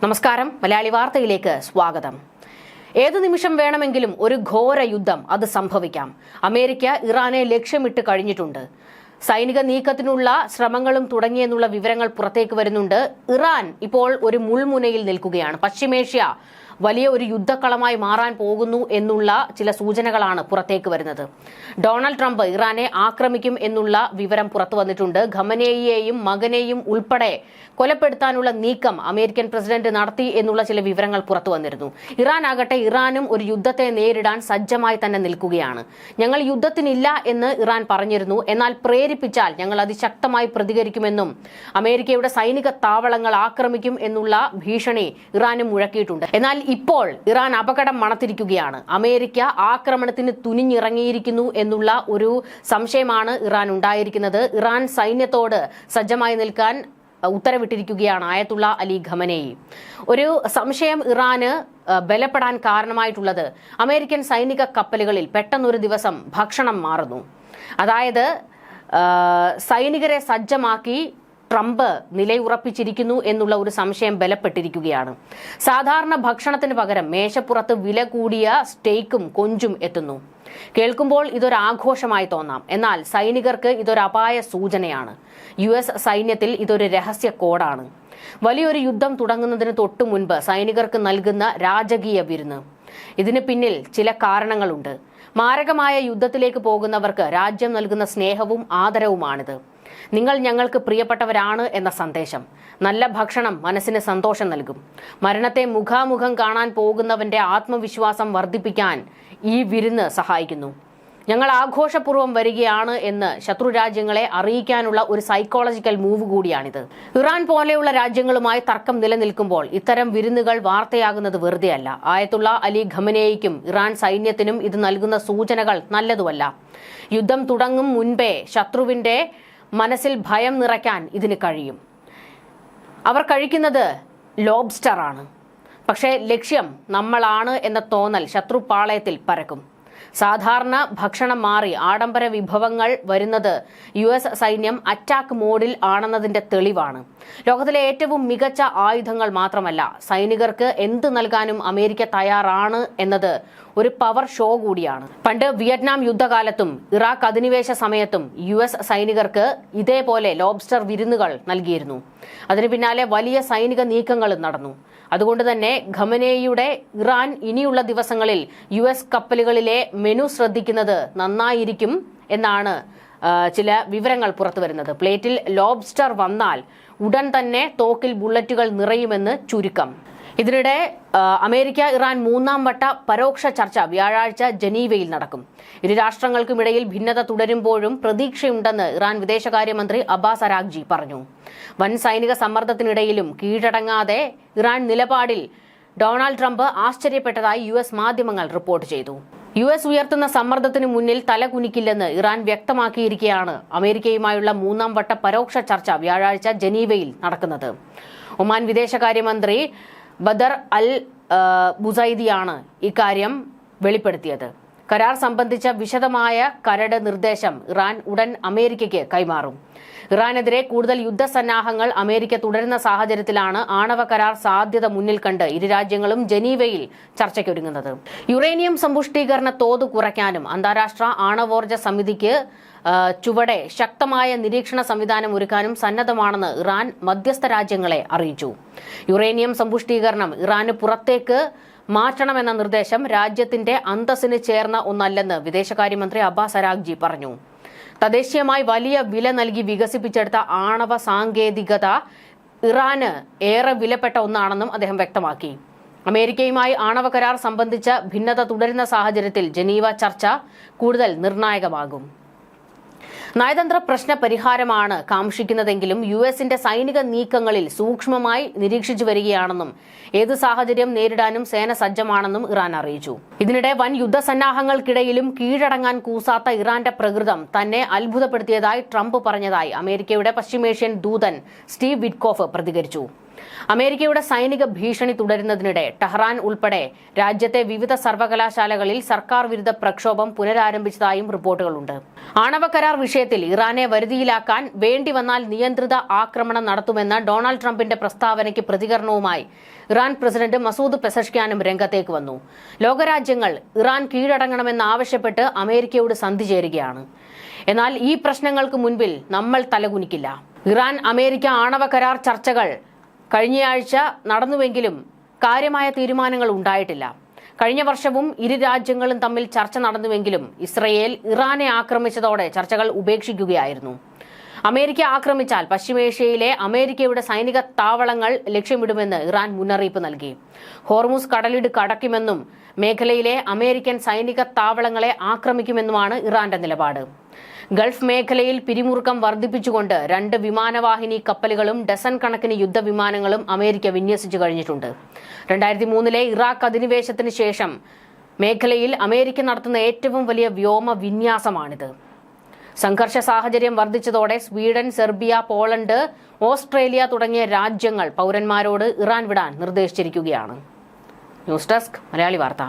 നമസ്കാരം, മലയാളി വാർത്തയിലേക്ക് സ്വാഗതം. ഏതു നിമിഷം വേണമെങ്കിലും ഒരു ഘോര യുദ്ധം അത് സംഭവിക്കാം. അമേരിക്ക ഇറാനെ ലക്ഷ്യമിട്ട് കഴിഞ്ഞിട്ടുണ്ട്. സൈനിക നീക്കത്തിനുള്ള ശ്രമങ്ങളും തുടങ്ങിയെന്നുള്ള വിവരങ്ങൾ പുറത്തേക്ക് വരുന്നുണ്ട്. ഇറാൻ ഇപ്പോൾ ഒരു മുൾമുനയിൽ നിൽക്കുകയാണ്. പശ്ചിമേഷ്യ വലിയ ഒരു യുദ്ധക്കളമായി മാറാൻ പോകുന്നു എന്നുള്ള ചില സൂചനകളാണ് പുറത്തേക്ക് വരുന്നത്. ഡൊണാൾഡ് ട്രംപ് ഇറാനെ ആക്രമിക്കും എന്നുള്ള വിവരം പുറത്തു വന്നിട്ടുണ്ട്. ഖമനേയിയെയും മകനെയും ഉൾപ്പെടെ കൊലപ്പെടുത്താനുള്ള നീക്കം അമേരിക്കൻ പ്രസിഡന്റ് നടത്തി എന്നുള്ള ചില വിവരങ്ങൾ പുറത്തു വന്നിരുന്നു. ഇറാൻ ആകട്ടെ, ഇറാനും ഒരു യുദ്ധത്തെ നേരിടാൻ സജ്ജമായി തന്നെ നിൽക്കുകയാണ്. ഞങ്ങൾ യുദ്ധത്തിനില്ല എന്ന് ഇറാൻ പറഞ്ഞിരുന്നു, എന്നാൽ പ്രേരിപ്പിച്ചാൽ ഞങ്ങൾ അതിശക്തമായി പ്രതികരിക്കുമെന്നും അമേരിക്കയുടെ സൈനിക താവളങ്ങൾ ആക്രമിക്കും എന്നുള്ള ഭീഷണി ഇറാനും മുഴക്കിയിട്ടുണ്ട്. എന്നാൽ ഇപ്പോൾ ഇറാൻ അപകടം മണത്തിരിക്കുകയാണ്. അമേരിക്ക ആക്രമണത്തിന് തുനിഞ്ഞിറങ്ങിയിരിക്കുന്നു എന്നുള്ള ഒരു സംശയമാണ് ഇറാൻ ഉണ്ടായിരിക്കുന്നത്. ഇറാൻ സൈന്യത്തോട് സജ്ജമായി നിൽക്കാൻ ഉത്തരവിട്ടിരിക്കുകയാണ് ആയത്തുള്ള അലി ഖമനേയി. ഒരു സംശയം ഇറാന് ബലപ്പെടാൻ കാരണമായിട്ടുള്ളത് അമേരിക്കൻ സൈനിക കപ്പലുകളിൽ പെട്ടെന്നൊരു ദിവസം ഭക്ഷണം മാറുന്നു. അതായത് സൈനികരെ സജ്ജമാക്കി ട്രംപ് നിലയുറപ്പിച്ചിരിക്കുന്നു എന്നുള്ള ഒരു സംശയം ബലപ്പെട്ടിരിക്കുകയാണ്. സാധാരണ ഭക്ഷണത്തിന് പകരം മേശപ്പുറത്ത് വില കൂടിയ സ്റ്റേക്കും കൊഞ്ചും എത്തുന്നു. കേൾക്കുമ്പോൾ ഇതൊരു ആഘോഷമായി തോന്നാം, എന്നാൽ സൈനികർക്ക് ഇതൊരു അപായ സൂചനയാണ്. US സൈന്യത്തിൽ ഇതൊരു രഹസ്യ കോഡാണ്. വലിയൊരു യുദ്ധം തുടങ്ങുന്നതിന് തൊട്ടു മുൻപ് സൈനികർക്ക് നൽകുന്ന രാജകീയ വിരുന്ന്. ഇതിന് പിന്നിൽ ചില കാരണങ്ങളുണ്ട്. മാരകമായ യുദ്ധത്തിലേക്ക് പോകുന്നവർക്ക് രാജ്യം നൽകുന്ന സ്നേഹവും ആദരവുമാണിത്. നിങ്ങൾ ഞങ്ങൾക്ക് പ്രിയപ്പെട്ടവരാണ് എന്ന സന്ദേശം. നല്ല ഭക്ഷണം മനസ്സിന് സന്തോഷം നൽകും. മരണത്തെ മുഖാമുഖം കാണാൻ പോകുന്നവന്റെ ആത്മവിശ്വാസം വർദ്ധിപ്പിക്കാൻ ഈ വിരുന്ന് സഹായിക്കുന്നു. ഞങ്ങൾ ആഘോഷപൂർവ്വം വരികയാണ് എന്ന് ശത്രുരാജ്യങ്ങളെ അറിയിക്കാനുള്ള ഒരു സൈക്കോളജിക്കൽ മൂവ് കൂടിയാണിത്. ഇറാൻ പോലെയുള്ള രാജ്യങ്ങളുമായി തർക്കം നിലനിൽക്കുമ്പോൾ ഇത്തരം വിരുന്നുകൾ വാർത്തയാകുന്നത് വെറുതെയല്ല. ആയത്തുള്ള അലി ഖമനേയിക്കും ഇറാൻ സൈന്യത്തിനും ഇത് നൽകുന്ന സൂചനകൾ നല്ലതുമല്ല. യുദ്ധം തുടങ്ങും മുൻപേ ശത്രുവിന്റെ മനസ്സിൽ ഭയം നിറയ്ക്കാൻ ഇതിന് കഴിയും. അവർ കഴിക്കുന്നത് ലോബ്സ്റ്റർ ആണ്, പക്ഷേ ലക്ഷ്യം നമ്മളാണ് എന്ന തോന്നൽ ശത്രുപാളയത്തിൽ പരക്കും. സാധാരണ ഭക്ഷണം മാറി ആഡംബര വിഭവങ്ങൾ വരുന്നത് US സൈന്യം അറ്റാക്ക് മോഡിൽ ആണെന്നതിന്റെ തെളിവാണ്. ലോകത്തിലെ ഏറ്റവും മികച്ച ആയുധങ്ങൾ മാത്രമല്ല, സൈനികർക്ക് എന്ത് നൽകാനും അമേരിക്ക തയ്യാറാണ് എന്നത് ഒരു പവർ ഷോ കൂടിയാണ്. പണ്ട് വിയറ്റ്നാം യുദ്ധകാലത്തും ഇറാഖ് അധിനിവേശ സമയത്തും US സൈനികർക്ക് ഇതേപോലെ ലോബ്സ്റ്റർ വിരുന്നുകൾ നൽകിയിരുന്നു. അതിനു പിന്നാലെ വലിയ സൈനിക നീക്കങ്ങളും നടന്നു. അതുകൊണ്ട് തന്നെ ഖമനേയിയുടെ ഇറാൻ ഇനിയുള്ള ദിവസങ്ങളിൽ US കപ്പലുകളിലെ മെനു ശ്രദ്ധിക്കുന്നത് നന്നായിരിക്കും എന്നാണ് ചില വിവരങ്ങൾ പുറത്തു വരുന്നത്. പ്ലേറ്റിൽ ലോബ്സ്റ്റർ വന്നാൽ ഉടൻ തന്നെ തോക്കിൽ ബുള്ളറ്റുകൾ നിറയുമെന്ന് ചുരുക്കം. ഇതിനിടെ അമേരിക്ക ഇറാൻ മൂന്നാം വട്ട പരോക്ഷ ചർച്ച വ്യാഴാഴ്ച ജനീവയിൽ നടക്കും. ഇരു രാഷ്ട്രങ്ങൾക്കുമിടയിൽ ഭിന്നത തുടരുമ്പോഴും പ്രതീക്ഷയുണ്ടെന്ന് ഇറാൻ വിദേശകാര്യമന്ത്രി അബ്ബാസ് അരാഗ്ചി പറഞ്ഞു. വൻ സൈനിക സമ്മർദ്ദത്തിനിടയിലും കീഴടങ്ങാതെ ഇറാൻ നിലപാടിൽ ഡൊണാൾഡ് ട്രംപ് ആശ്ചര്യപ്പെട്ടതായി US മാധ്യമങ്ങൾ റിപ്പോർട്ട് ചെയ്തു. US ഉയർത്തുന്ന സമ്മർദ്ദത്തിന് മുന്നിൽ തലകുനിക്കില്ലെന്ന് ഇറാൻ വ്യക്തമാക്കിയിരിക്കെയാണ് അമേരിക്കയുമായുള്ള മൂന്നാം വട്ട പരോക്ഷ ചർച്ച വ്യാഴാഴ്ച ജനീവയിൽ നടക്കുന്നത്. ഒമാൻ വിദേശകാര്യമന്ത്രി ബദർ അൽ ബുസൈദിയാണ് ഇക്കാര്യം വെളിപ്പെടുത്തിയത്. കരാർ സംബന്ധിച്ച വിശദമായ കരട് നിർദ്ദേശം ഇറാൻ ഉടൻ അമേരിക്കയ്ക്ക് കൈമാറും. ഇറാനെതിരെ കൂടുതൽ യുദ്ധസന്നാഹങ്ങൾ അമേരിക്ക തുടരുന്ന സാഹചര്യത്തിലാണ് ആണവ കരാർ സാധ്യത മുന്നിൽ കണ്ട് ഇരു രാജ്യങ്ങളും ജനീവയിൽ ചർച്ചയ്ക്കൊരുങ്ങുന്നത്. യുറേനിയം സമ്പുഷ്ടീകരണ തോത് കുറയ്ക്കാനും അന്താരാഷ്ട്ര ആണവോർജ്ജ സമിതിക്ക് ചുവടെ ശക്തമായ നിരീക്ഷണ സംവിധാനം ഒരുക്കാനും സന്നദ്ധമാണെന്ന് ഇറാൻ മധ്യസ്ഥ രാജ്യങ്ങളെ അറിയിച്ചു. യുറേനിയം സമ്പുഷ്ടീകരണം ഇറാന് പുറത്തേക്ക് മാറ്റണമെന്ന നിർദ്ദേശം രാജ്യത്തിന്റെ അന്തസ്സിന് ചേർന്ന ഒന്നല്ലെന്ന് വിദേശകാര്യമന്ത്രി അബ്ബാസ് അരാഗ്ചി പറഞ്ഞു. തദ്ദേശീയമായി വലിയ വില നൽകി വികസിപ്പിച്ചെടുത്ത ആണവ സാങ്കേതികത ഇറാന് ഏറെ വിലപ്പെട്ട ഒന്നാണെന്നും അദ്ദേഹം വ്യക്തമാക്കി. അമേരിക്കയുമായി ആണവ കരാർ സംബന്ധിച്ച ഭിന്നത തുടരുന്ന സാഹചര്യത്തിൽ ജനീവ ചർച്ച കൂടുതൽ നിർണായകമാകും. നയതന്ത്ര പ്രശ്ന പരിഹാരമാണ് കാംക്ഷിക്കുന്നതെങ്കിലും US-ന്റെ സൈനിക നീക്കങ്ങളിൽ സൂക്ഷ്മമായി നിരീക്ഷിച്ചു വരികയാണെന്നും ഏത് സാഹചര്യം നേരിടാനും സേന സജ്ജമാണെന്നും ഇറാൻ അറിയിച്ചു. ഇതിനിടെ വൻ യുദ്ധസന്നാഹങ്ങൾക്കിടയിലും കീഴടങ്ങാൻ കൂസാത്ത ഇറാന്റെ പ്രകൃതം തന്നെ അത്ഭുതപ്പെടുത്തിയതായി ട്രംപ് പറഞ്ഞതായി അമേരിക്കയുടെ പശ്ചിമേഷ്യൻ ദൂതൻ സ്റ്റീവ് വിറ്റ്കോഫ് പ്രതികരിച്ചു. അമേരിക്കയുടെ സൈനിക ഭീഷണി തുടരുന്നതിനിടെ ടെഹ്റാൻ ഉൾപ്പെടെ രാജ്യത്തെ വിവിധ സർവകലാശാലകളിൽ സർക്കാർ വിരുദ്ധ പ്രക്ഷോഭം പുനരാരംഭിച്ചതായും റിപ്പോർട്ടുകളുണ്ട്. ആണവ കരാർ വിഷയത്തിൽ ഇറാനെ വരുതിയിലാക്കാൻ വേണ്ടിവന്നാൽ നിയന്ത്രിത ആക്രമണം നടത്തുമെന്ന ഡൊണാൾഡ് ട്രംപിന്റെ പ്രസ്താവനയ്ക്ക് പ്രതികരണവുമായി ഇറാൻ പ്രസിഡന്റ് മസൂദ് പെസഷ്ക്യാനും രംഗത്തേക്ക് വന്നു. ലോകരാജ്യങ്ങൾ ഇറാൻ കീഴടങ്ങണമെന്നാവശ്യപ്പെട്ട് അമേരിക്കയോട് സന്ധി ചേരുകയാണ്. എന്നാൽ ഈ പ്രശ്നങ്ങൾക്ക് മുൻപിൽ നമ്മൾ തലകുനിക്കില്ല. ഇറാൻ അമേരിക്ക ആണവ കരാർ ചർച്ചകൾ കഴിഞ്ഞയാഴ്ച നടന്നുവെങ്കിലും കാര്യമായ തീരുമാനങ്ങൾ ഉണ്ടായിട്ടില്ല. കഴിഞ്ഞ വർഷവും ഇരു രാജ്യങ്ങളും തമ്മിൽ ചർച്ച നടന്നുവെങ്കിലും ഇസ്രയേൽ ഇറാനെ ആക്രമിച്ചതോടെ ചർച്ചകൾ ഉപേക്ഷിക്കുകയായിരുന്നു. അമേരിക്ക ആക്രമിച്ചാൽ പശ്ചിമേഷ്യയിലെ അമേരിക്കയുടെ സൈനിക താവളങ്ങൾ ലക്ഷ്യമിടുമെന്ന് ഇറാൻ മുന്നറിയിപ്പ് നൽകി. ഹോർമുസ് കടലിടുക്ക് കടക്കുമെന്നും മേഖലയിലെ അമേരിക്കൻ സൈനിക താവളങ്ങളെ ആക്രമിക്കുമെന്നുമാണ് ഇറാന്റെ നിലപാട്. ഗൾഫ് മേഖലയിൽ പിരിമുറുക്കം വർദ്ധിപ്പിച്ചുകൊണ്ട് 2 വിമാനവാഹിനി കപ്പലുകളും ഡസൻ കണക്കിന് യുദ്ധവിമാനങ്ങളും അമേരിക്ക വിന്യസിച്ചു കഴിഞ്ഞിട്ടുണ്ട്. 2003 ഇറാഖ് അധിനിവേശത്തിന് ശേഷം മേഖലയിൽ അമേരിക്ക നടത്തുന്ന ഏറ്റവും വലിയ വ്യോമ വിന്യാസമാണിത്. സംഘർഷ സാഹചര്യം വർദ്ധിച്ചതോടെ സ്വീഡൻ, സെർബിയ, പോളണ്ട്, ഓസ്ട്രേലിയ തുടങ്ങിയ രാജ്യങ്ങൾ പൗരന്മാരോട് ഇറാൻ വിടാൻ നിർദ്ദേശിച്ചിരിക്കുകയാണ്. ന്യൂസ് ഡെസ്ക് മലയാളി വാർത്ത.